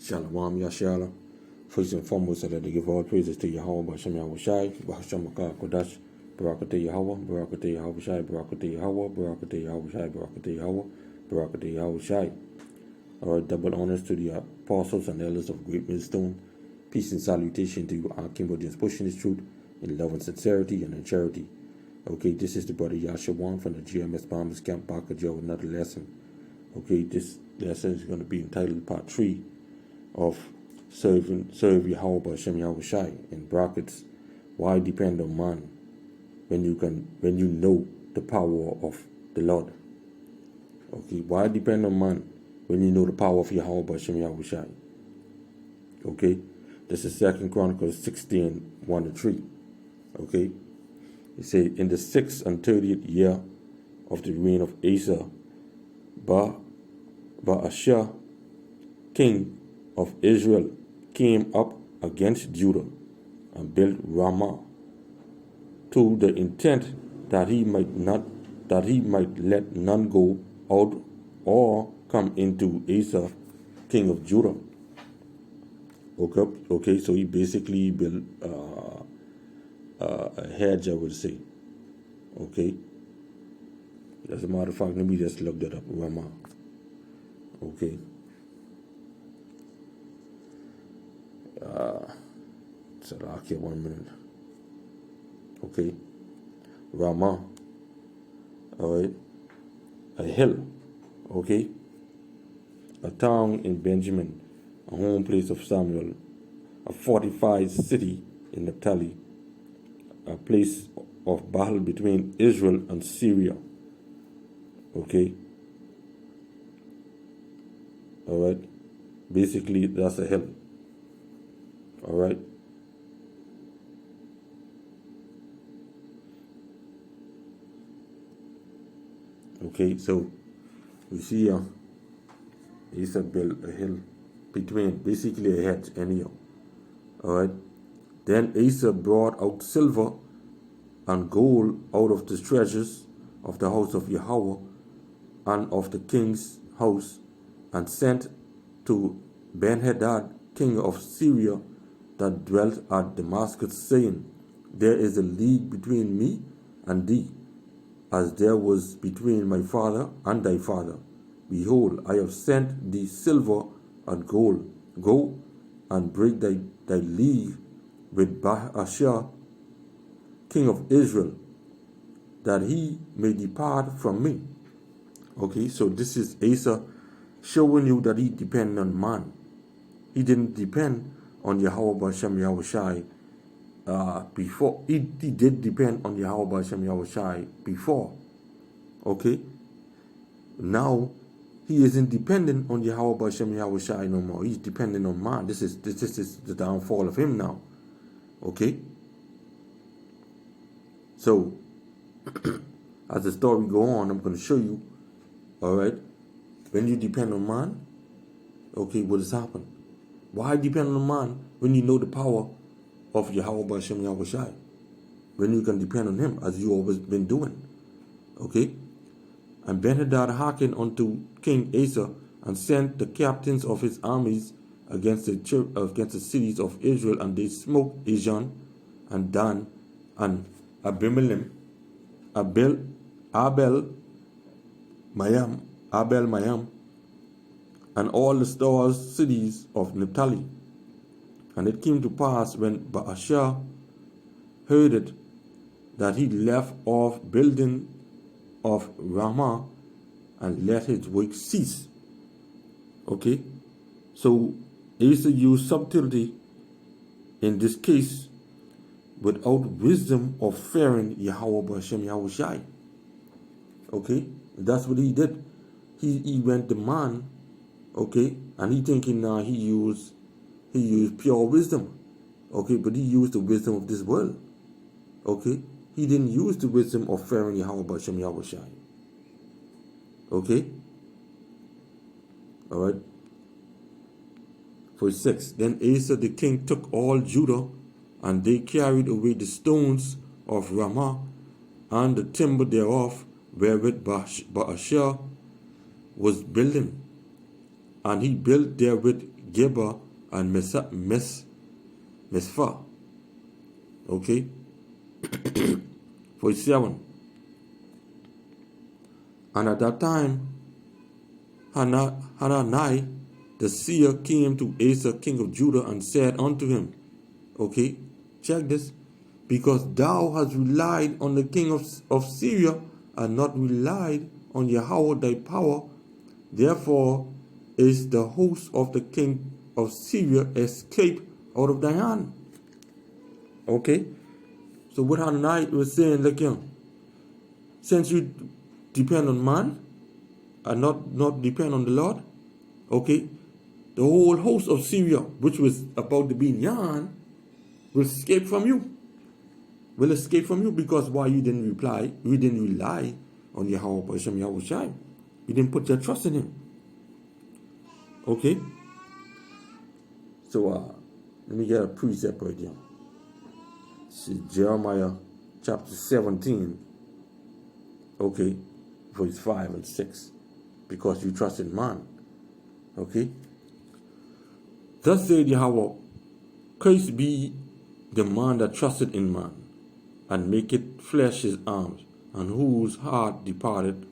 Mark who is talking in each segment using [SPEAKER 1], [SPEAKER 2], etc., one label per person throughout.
[SPEAKER 1] Qam Yasharahla. First and foremost, I'd like to give all praises to Yahawah, BAHASHAM, YAHAWASHI, BAHASHAM, Kodash, Barakatah Yahawah, Barakatah YAHAWASHI, Barakatah Yahawah, Barakatah YAHAWASHI, Barakatah Yahawah, Barakatah YAHAWASHI. All right, double honors to the apostles and elders of Great Millstone. Peace and salutation to you, our Cambodians pushing this truth in love and sincerity and in charity. Okay, this is the brother YASHAWAN from the GMS Bombers Camp, back with another lesson. Okay, this lesson is going to be entitled Part 3 of Serve Yahawah BAHASHAM YAHAWASHI, in brackets, why depend on man when you know the power of the Lord. Okay, why depend on man when you know the power of Yahawah BAHASHAM YAHAWASHI? Okay, this is 2 Chronicles 16:1-3. Okay, it says, in the 6th and 30th year of the reign of Asa, Bahasha, king of Israel, came up against Judah and built Ramah, to the intent that he might let none go out or come into Asa, king of Judah. Okay, so he basically built a hedge, I would say. Okay, as a matter of fact, let me just look that up. Ramah. Okay. So I'll get 1 minute. Okay. Ramah. All right. A hill. Okay. A town in Benjamin, a home place of Samuel, a fortified city in Naphtali, a place of battle between Israel and Syria. Okay. All right. Basically, that's a hill. All right. Okay, so we see Asa built a hill between, basically a hedge, anyhow. All right. Then Asa brought out silver and gold out of the treasures of the house of Yahawah and of the king's house, and sent to Ben-Hadad, king of Syria, that dwelt at Damascus, saying, there is a league between me and thee, as there was between my father and thy father. Behold, I have sent thee silver and gold. Go and break thy league with Bahasha, king of Israel, that he may depart from me. Okay, so this is Asa showing you that he depended on man. He didn't depend on Yahawah BAHASHAM YAHAWASHI before. He did depend on Yahawah BAHASHAM YAHAWASHI before. Okay, now he isn't dependent on Yahawah BAHASHAM YAHAWASHI no more. He's dependent on man. This is the downfall of him now. Okay, so as the story go on, I'm going to show you. All right, when you depend on man, okay, what has happened? Why depend on man when you know the power of Yahawah BAHASHAM YAHAWASHI? When you can depend on him, as you always been doing. Okay? And Ben-Hadad hearkened unto King Asa, and sent the captains of his armies against the cities of Israel, and they smote Ijon and Dan and Abimelech, Abel Mayam, and all the stores cities of Naphtali. And it came to pass, when Bahasha heard it, that he left off building of Ramah and let his work cease. Okay, so Asa used subtlety in this case, without wisdom of fearing Yahawah BAHASHAM YAHAWASHI. Okay, that's what he did. He went to man. Okay, and he thinking he used pure wisdom. Okay, but he used the wisdom of this world. Okay, he didn't use the wisdom of fearing Yahawah BAHASHAM YAHAWASHI. Okay, all right. Verse 6. Then Asa the king took all Judah, and they carried away the stones of Ramah and the timber thereof, wherewith Bahasha was building. And he built therewith Geba, and Mesphah. Okay? 47. And at that time, Hanani the seer came to Asa king of Judah and said unto him, okay, check this, because thou hast relied on the king of Syria and not relied on Yahweh thy power, therefore is the host of the king of Syria escaped out of thy hand. Okay, so what Hanani was saying, look here, since you depend on man and not depend on the Lord, okay, the whole host of Syria, which was about to be in Yan, will escape from you. Will escape from you because why you didn't rely on Yahweh BAHASHAM YAHAWASHI. You didn't put your trust in him. Okay? So let me get a precept right here. See Jeremiah chapter 17, okay, verse 5 and 6. Because you trust in man. Okay? Thus said Yahweh, cursed be the man that trusted in man, and maketh flesh his arms, and whose heart departed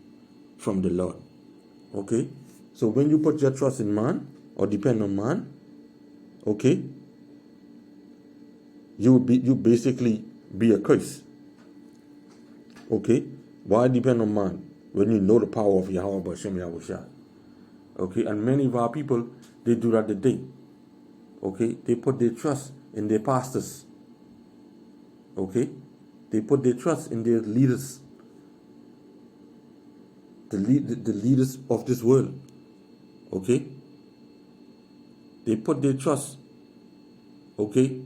[SPEAKER 1] from the Lord. Okay? So when you put your trust in man, or depend on man, okay, you basically be a curse. Okay? Why depend on man when you know the power of Yahweh BAHASHAM YAHAWASHI? Okay? And many of our people, they do that today. Okay? They put their trust in their pastors. Okay? They put their trust in their leaders. The leaders of this world. Okay? They put their trust, okay,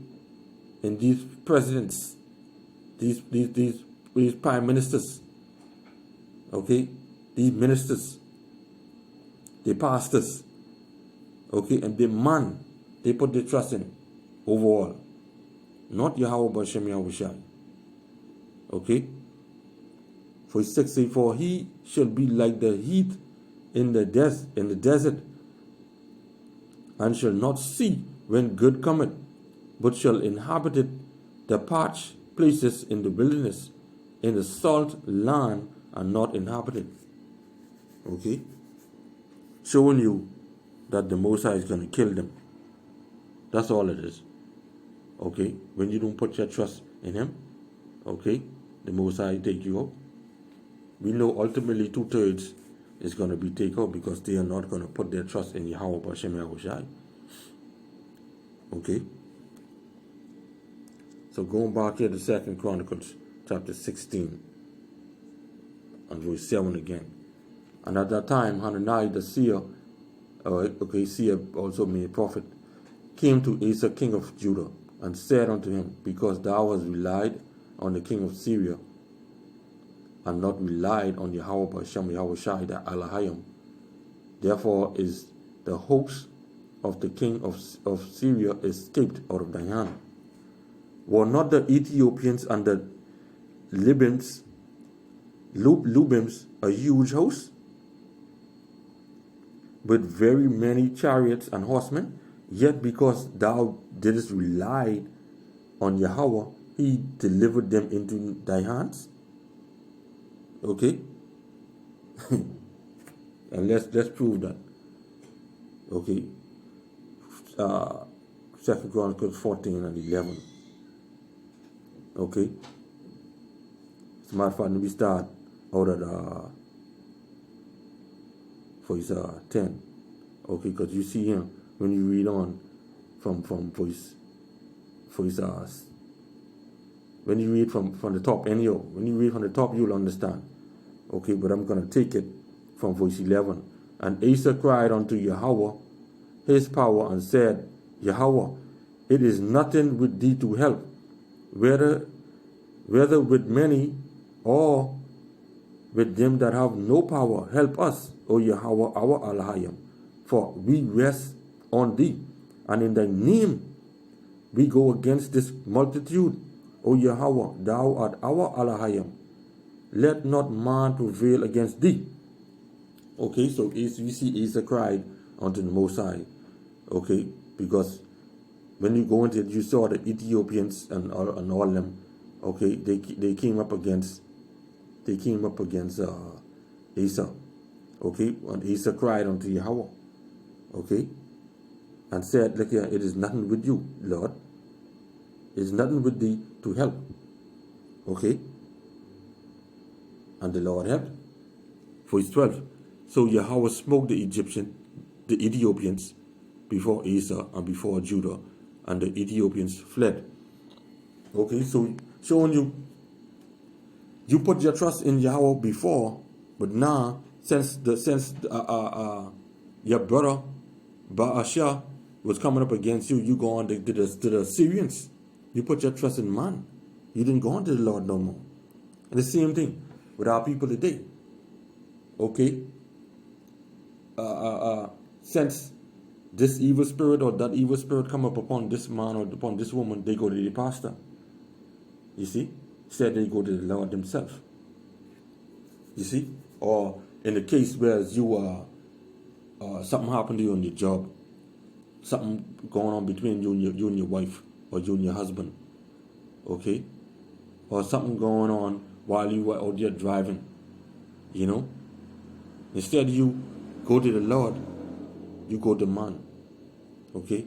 [SPEAKER 1] in these presidents, these prime ministers, okay, these ministers, the pastors, okay, and the man they put their trust in overall, not Yahweh BAHASHAM YAHAWASHI. Okay? For 6 say, for he shall be like the heat in the desert, and shall not see when good cometh, but shall inhabit the parched places in the wilderness, in the salt land, and not inhabited. Okay? Showing you that the Most High is going to kill them. That's all it is. Okay? When you don't put your trust in him, okay, the Most High take you out. We know ultimately 2/3 is going to be taken out because they are not going to put their trust in Yahweh BAHASHAM YAHAWASHI. Okay? So going back here to 2 Chronicles chapter 16 and verse 7 again. And at that time, Hanani the seer, seer also made prophet, came to Asa king of Judah and said unto him, because thou hast relied on the king of Syria and not relied on Yahweh BAHASHAM YAHAWASHI the Elohim, therefore is the host of the king of Syria escaped out of thy hand. Were not the Ethiopians and the Lubims a huge host, with very many chariots and horsemen? Yet because thou didst rely on Yahweh, he delivered them into thy hands. Okay? And let's prove that. Okay? 2 Chronicles 14 and 11. Okay? As a matter of fact, we start out at verse 10. Okay, because you see here when you read on from verse when you read from the top, anyhow, when you read from the top, you'll understand. Okay, but I'm going to take it from verse 11. And Asa cried unto Yahweh his power and said, Yahweh, it is nothing with thee to help, whether with many or with them that have no power. Help us, O Yahweh our Elohim, for we rest on thee, and in thy name we go against this multitude. O Yahweh, thou art our Elohim. Let not man prevail against thee. Okay, so we see Asa cried unto the Most High. Okay, because when you go into it, you saw the Ethiopians and all them. Okay, they came up against Asa. Okay, and Asa cried unto Yahweh. Okay, and said, look here, it is nothing with you, Lord. It is nothing with thee to help. Okay, and the Lord helped. Verse 12. So Yahweh smote the Ethiopians before Asa and before Judah, and the Ethiopians fled. Okay, so showing you put your trust in Yahweh before, but now since your brother BAHASHAM was coming up against you, you go on to the Syrians. You put your trust in man. You didn't go on to the Lord no more. And the same thing with our people today. Okay, since this evil spirit or that evil spirit come up upon this man or upon this woman, they go to the pastor. You see, said they go to the Lord themselves. You see, or in the case where you are, something happened to you on your job, something going on between you and your wife or you and your husband, okay, or something going on while you were out there driving, you know. Instead you go to the Lord, you go to man. Okay?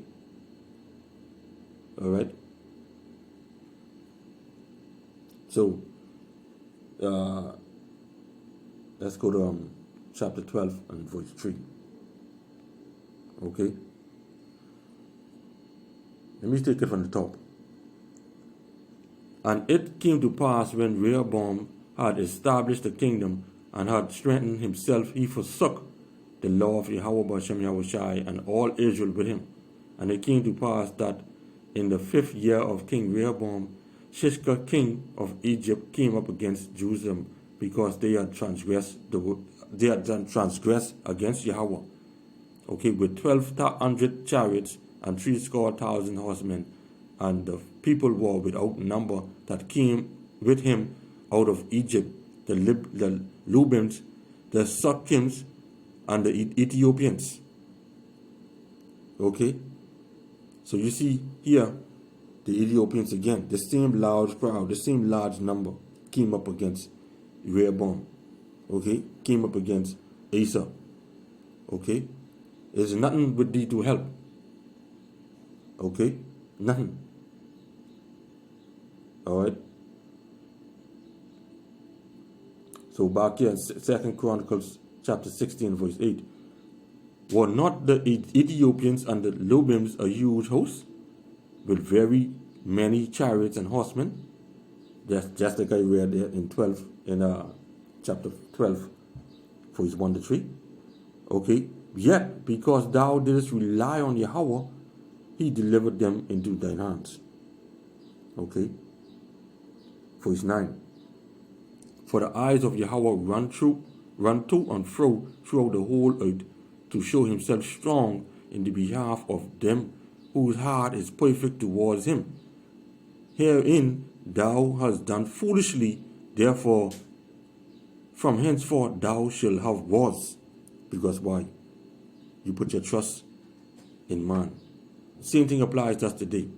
[SPEAKER 1] Alright? So, let's go to chapter 12 and verse 3. Okay? Let me take it from the top. And it came to pass when Rehoboam had established the kingdom and had strengthened himself, he forsook the law of Yahawah BAHASHAM Yahawashi and all Israel with him. And it came to pass that in the 5th year of King Rehoboam, Shishka king of Egypt came up against Jerusalem, because they had transgressed against Yahweh. Okay, with 1,200 chariots and 70,000 horsemen, and the people were without number that came with him out of Egypt, the Lubims, the Sukkims, and the Ethiopians. Okay, so you see here the Ethiopians again, the same large crowd, the same large number came up against Rehoboam. Okay, came up against Asa. Okay, there's nothing with thee to help. Okay, nothing. All right. So back here in 2 Chronicles chapter 16 verse 8. Were not the Ethiopians and the Lubims a huge host with very many chariots and horsemen? That's just like I read there in chapter 12 verse 1 to 3. Okay. Yet because thou didst rely on Yahweh, he delivered them into thine hands. Okay. Verse 9. For the eyes of Yahweh run to and fro throughout the whole earth, to show himself strong in the behalf of them whose heart is perfect towards him. Herein thou hast done foolishly, therefore from henceforth thou shalt have wars. Because why? You put your trust in man. Same thing applies to us today.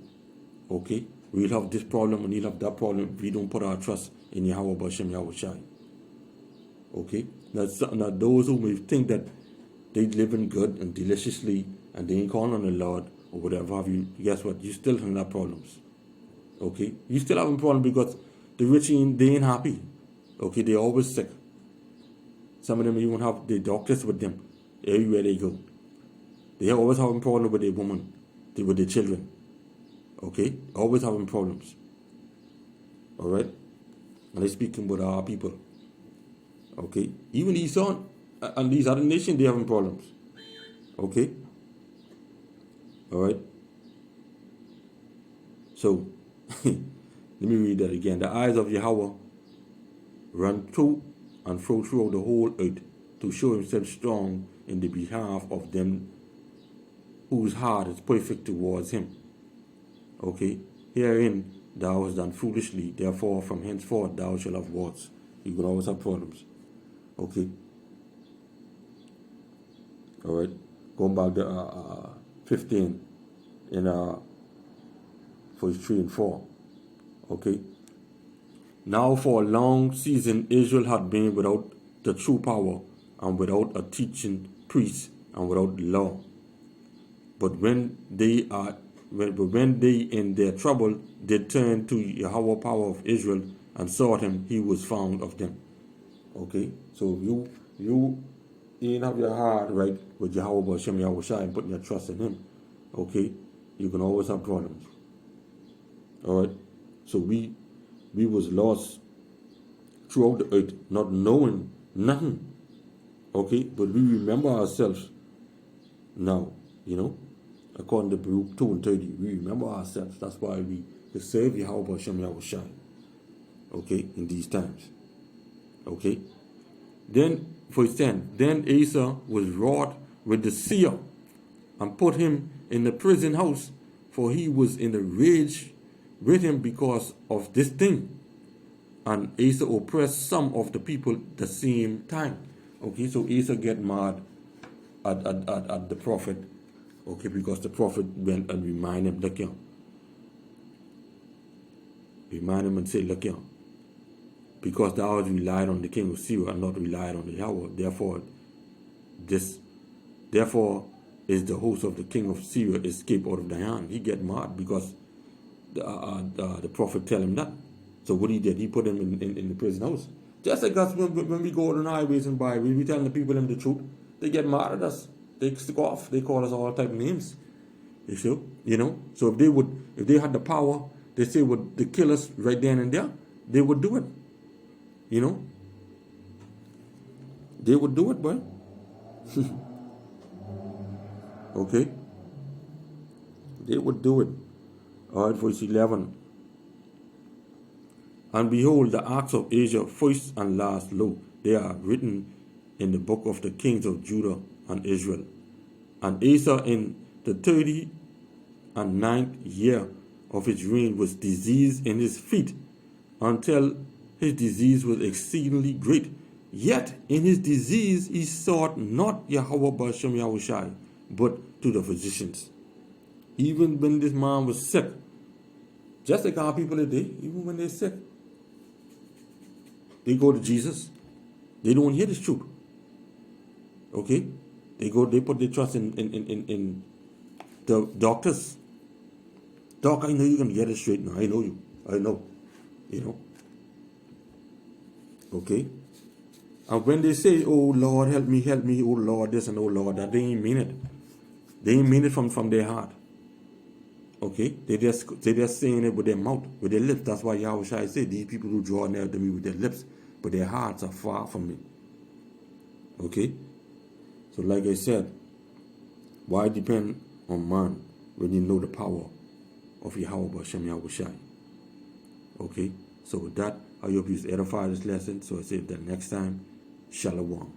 [SPEAKER 1] Okay? We'll have this problem and we'll have that problem if we don't put our trust in Yahawah BAHASHAM Yahawashi. Okay? Now those who may think that they living good and deliciously and they ain't calling on the Lord or whatever have you, guess what? You still have problems. Okay? You still having problems because the rich, they ain't happy. Okay? They're always sick. Some of them even have the doctors with them everywhere they go. They are always having problems with their woman, with their children. Okay? Always having problems. Alright? And they're speaking with our people. Okay? Even these and these other nations, they're having problems. Okay? Alright? So, let me read that again. The eyes of Yahweh run to and fro throughout the whole earth, to show himself strong in the behalf of them whose heart is perfect towards him. Okay? Herein thou hast done foolishly, therefore from henceforth thou shalt have wars. You will always have problems. Okay? Alright? Going back to 15 in verse 3 and 4. Okay. Now for a long season Israel had been without the true power, and without a teaching priest, and without law. But when they in their trouble did turn to Yahawah power of Israel and sought him, he was found of them. Okay, so you ain't have your heart right with Yahawah BAHASHAM YAHAWASHI and putting your trust in him. Okay, you can always have problems. All right, so we was lost throughout the earth, not knowing nothing. Okay, but we remember ourselves now, according to Baruch 2 and 30, we remember ourselves. That's why we serve Yahawah BAHASHAM YAHAWASHI. Okay, in these times. Okay. Then, verse 10, then Asa was wroth with the seer and put him in the prison house, for he was in a rage with him because of this thing. And Asa oppressed some of the people the same time. Okay, so Asa get mad at the prophet. Okay, because the prophet went and remind him, look here. Remind him and say, look here. Because thou hast relied on the king of Syria and not relied on the Yahweh. Therefore is the host of the king of Syria escaped out of thy hand. He get mad because the prophet tell him that. So what he did, he put him in the prison house. Just like us when we go on the highways and byways, we telling the people them the truth. They get mad at us. They stick off. They call us all type of names. You see? So if they had the power, they say would they kill us right then and there, they would do it. They would do it, boy. Okay? They would do it. All right, verse 11. And behold, the acts of Asia, first and last, lo, they are written in the book of the kings of Judah and Israel. And Asa in the 39th year of his reign was diseased in his feet, until his disease was exceedingly great. Yet in his disease he sought not Yahawah BAHASHAM YAHAWASHI, but to the physicians. Even when this man was sick, just like our people today, even when they're sick, they go to Jesus. They don't hear this truth. Okay? They put their trust in the doctors. Doc, I know you're going to get it straight now. I know you. I know. Okay? And when they say, oh Lord, help me, oh Lord, this and oh Lord, that, they ain't mean it. They ain't mean it from their heart. Okay? They just saying it with their mouth, with their lips. That's why Yahushua said, these people who draw near to me with their lips, but their hearts are far from me. Okay? So like I said, why depend on man when you know the power of Yahawah BAHASHAM YAHAWASHI? Okay? So with that, I hope you edify this lesson. So I say that next time, Shalom.